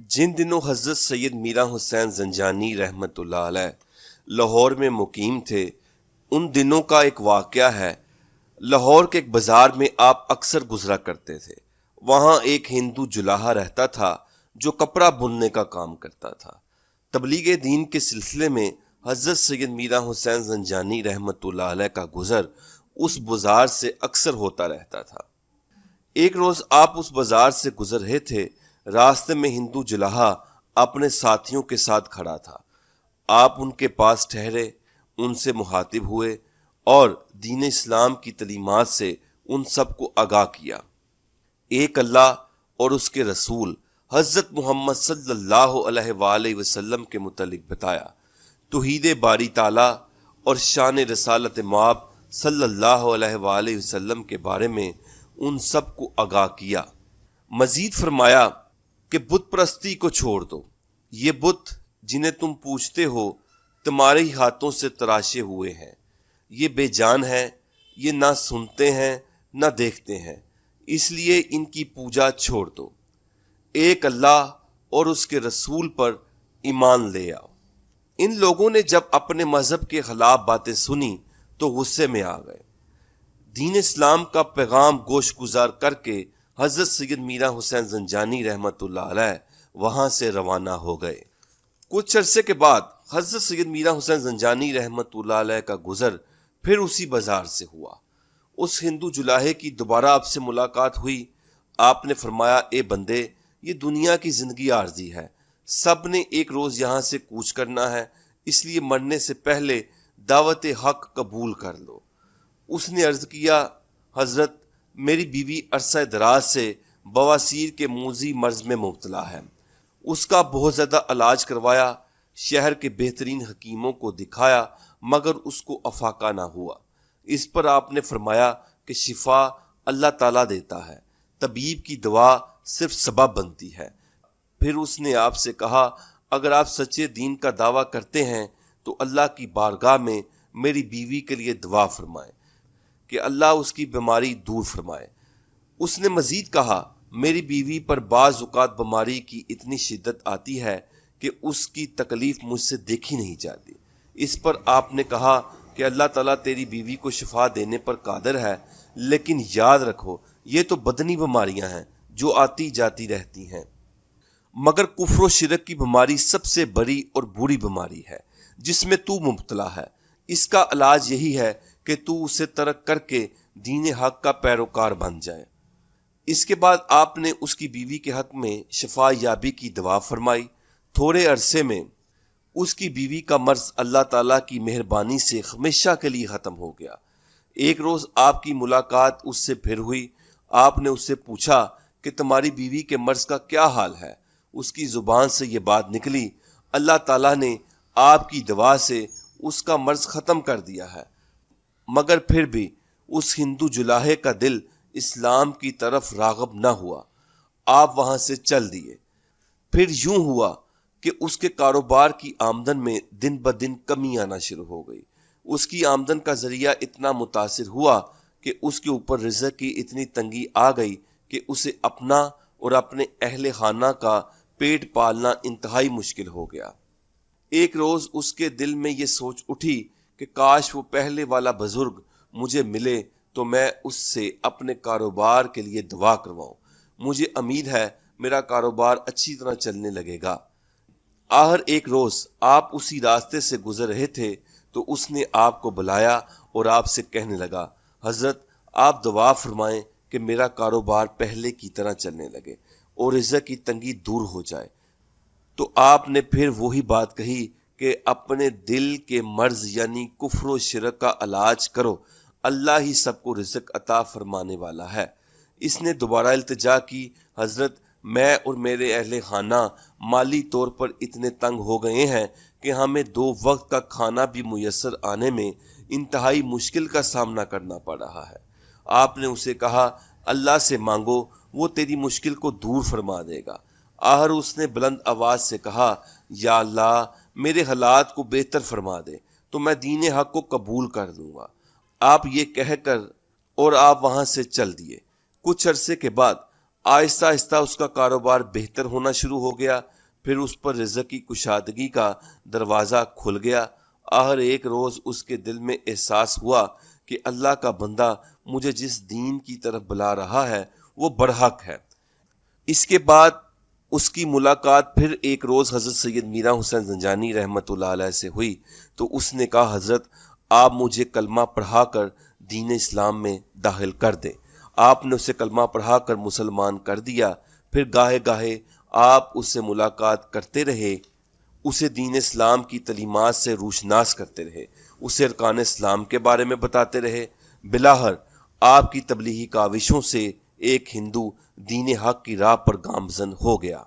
جن دنوں حضرت سید میرا حسین زنجانی رحمۃ اللہ علیہ لاہور میں مقیم تھے، ان دنوں کا ایک واقعہ ہے۔ لاہور کے ایک بازار میں آپ اکثر گزرا کرتے تھے۔ وہاں ایک ہندو جلاحہ رہتا تھا جو کپڑا بننے کا کام کرتا تھا۔ تبلیغ دین کے سلسلے میں حضرت سید میرا حسین زنجانی رحمۃ اللہ علیہ کا گزر اس بازار سے اکثر ہوتا رہتا تھا۔ ایک روز آپ اس بازار سے گزر رہے تھے، راستے میں ہندو جلاحہ اپنے ساتھیوں کے ساتھ کھڑا تھا۔ آپ ان کے پاس ٹھہرے، ان سے مخاطب ہوئے اور دین اسلام کی تعلیمات سے ان سب کو آگاہ کیا۔ ایک اللہ اور اس کے رسول حضرت محمد صلی اللہ علیہ وآلہ وسلم کے متعلق بتایا، توحید باری تعالیٰ اور شان رسالت مآب صلی اللہ علیہ وآلہ وسلم کے بارے میں ان سب کو آگاہ کیا۔ مزید فرمایا کہ بت پرستی کو چھوڑ دو۔ یہ بت جنہیں تم پوجتے ہو تمہارے ہی ہاتھوں سے تراشے ہوئے ہیں۔ یہ بے جان ہیں، یہ نہ سنتے ہیں نہ دیکھتے ہیں، اس لیے ان کی پوجا چھوڑ دو۔ ایک اللہ اور اس کے رسول پر ایمان لے آؤ۔ ان لوگوں نے جب اپنے مذہب کے خلاف باتیں سنی تو غصے میں آ گئے۔ دین اسلام کا پیغام گوش گزار کر کے حضرت سید میرا حسین زنجانی رحمۃ اللہ علیہ وہاں سے روانہ ہو گئے۔ کچھ عرصے کے بعد حضرت سید میرا حسین زنجانی رحمۃ اللہ علیہ کا گزر پھر اسی بازار سے ہوا۔ اس ہندو جلاحے کی دوبارہ آپ سے ملاقات ہوئی۔ آپ نے فرمایا، اے بندے، یہ دنیا کی زندگی عارضی ہے، سب نے ایک روز یہاں سے کوچ کرنا ہے، اس لیے مرنے سے پہلے دعوت حق قبول کر لو۔ اس نے عرض کیا، حضرت، میری بیوی عرصہ دراز سے بواسیر کے موذی مرض میں مبتلا ہے۔ اس کا بہت زیادہ علاج کروایا، شہر کے بہترین حکیموں کو دکھایا، مگر اس کو افاقہ نہ ہوا۔ اس پر آپ نے فرمایا کہ شفا اللہ تعالیٰ دیتا ہے، طبیب کی دوا صرف سبب بنتی ہے۔ پھر اس نے آپ سے کہا، اگر آپ سچے دین کا دعویٰ کرتے ہیں تو اللہ کی بارگاہ میں میری بیوی کے لیے دعا فرمائیں کہ اللہ اس کی بیماری دور فرمائے۔ اس نے مزید کہا، میری بیوی پر بعض اوقات بیماری کی اتنی شدت آتی ہے کہ اس کی تکلیف مجھ سے دیکھی نہیں جاتی۔ اس پر آپ نے کہا کہ اللہ تعالیٰ تیری بیوی کو شفا دینے پر قادر ہے، لیکن یاد رکھو یہ تو بدنی بیماریاں ہیں جو آتی جاتی رہتی ہیں، مگر کفر و شرک کی بیماری سب سے بڑی اور بری بیماری ہے جس میں تو مبتلا ہے۔ اس کا علاج یہی ہے کہ تو اسے ترک کر کے دین حق کا پیروکار بن جائے۔ اس کے بعد آپ نے اس کی بیوی کے حق میں شفا یابی کی دعا فرمائی۔ تھوڑے عرصے میں اس کی بیوی کا مرض اللہ تعالیٰ کی مہربانی سے ہمیشہ کے لیے ختم ہو گیا۔ ایک روز آپ کی ملاقات اس سے پھر ہوئی۔ آپ نے اس سے پوچھا کہ تمہاری بیوی کے مرض کا کیا حال ہے؟ اس کی زبان سے یہ بات نکلی، اللہ تعالیٰ نے آپ کی دعا سے اس کا مرض ختم کر دیا ہے۔ مگر پھر بھی اس ہندو جلاحے کا دل اسلام کی طرف راغب نہ ہوا۔ آپ وہاں سے چل دیے۔ پھر یوں ہوا کہ اس کے کاروبار کی آمدن میں دن بدن کمی آنا شروع ہو گئی۔ اس کی آمدن کا ذریعہ اتنا متاثر ہوا کہ اس کے اوپر رزق کی اتنی تنگی آ گئی کہ اسے اپنا اور اپنے اہل خانہ کا پیٹ پالنا انتہائی مشکل ہو گیا۔ ایک روز اس کے دل میں یہ سوچ اٹھی کہ کاش وہ پہلے والا بزرگ مجھے ملے تو میں اس سے اپنے کاروبار کے لیے دعا کرواؤں، مجھے امید ہے میرا کاروبار اچھی طرح چلنے لگے گا۔ آخر ایک روز آپ اسی راستے سے گزر رہے تھے تو اس نے آپ کو بلایا اور آپ سے کہنے لگا، حضرت، آپ دعا فرمائیں کہ میرا کاروبار پہلے کی طرح چلنے لگے اور رزق کی تنگی دور ہو جائے۔ تو آپ نے پھر وہی بات کہی کہ اپنے دل کے مرض یعنی کفر و شرک کا علاج کرو، اللہ ہی سب کو رزق عطا فرمانے والا ہے۔ اس نے دوبارہ التجا کی، حضرت، میں اور میرے اہل خانہ مالی طور پر اتنے تنگ ہو گئے ہیں کہ ہمیں 2 وقت کا کھانا بھی میسر آنے میں انتہائی مشکل کا سامنا کرنا پڑ رہا ہے۔ آپ نے اسے کہا، اللہ سے مانگو، وہ تیری مشکل کو دور فرما دے گا۔ آخر اس نے بلند آواز سے کہا، یا اللہ، میرے حالات کو بہتر فرما دے تو میں دین حق کو قبول کر لوں گا۔ آپ یہ کہہ کر اور آپ وہاں سے چل دیے۔ کچھ عرصے کے بعد آہستہ آہستہ اس کا کاروبار بہتر ہونا شروع ہو گیا، پھر اس پر رزق کی کشادگی کا دروازہ کھل گیا۔ آخر ایک روز اس کے دل میں احساس ہوا کہ اللہ کا بندہ مجھے جس دین کی طرف بلا رہا ہے وہ برحق ہے۔ اس کے بعد اس کی ملاقات پھر ایک روز حضرت سید میران حسین زنجانی رحمۃ اللہ علیہ سے ہوئی، تو اس نے کہا حضرت آپ مجھے کلمہ پڑھا کر دین اسلام میں داخل کر دیں۔ آپ نے اسے کلمہ پڑھا کر مسلمان کر دیا۔ پھر گاہے گاہے آپ اس سے ملاقات کرتے رہے، اسے دین اسلام کی تعلیمات سے روشناس کرتے رہے، اسے ارکان اسلام کے بارے میں بتاتے رہے۔ بلاخر آپ کی تبلیغی کاوشوں سے ایک ہندو دین حق کی راہ پر گامزن ہو گیا۔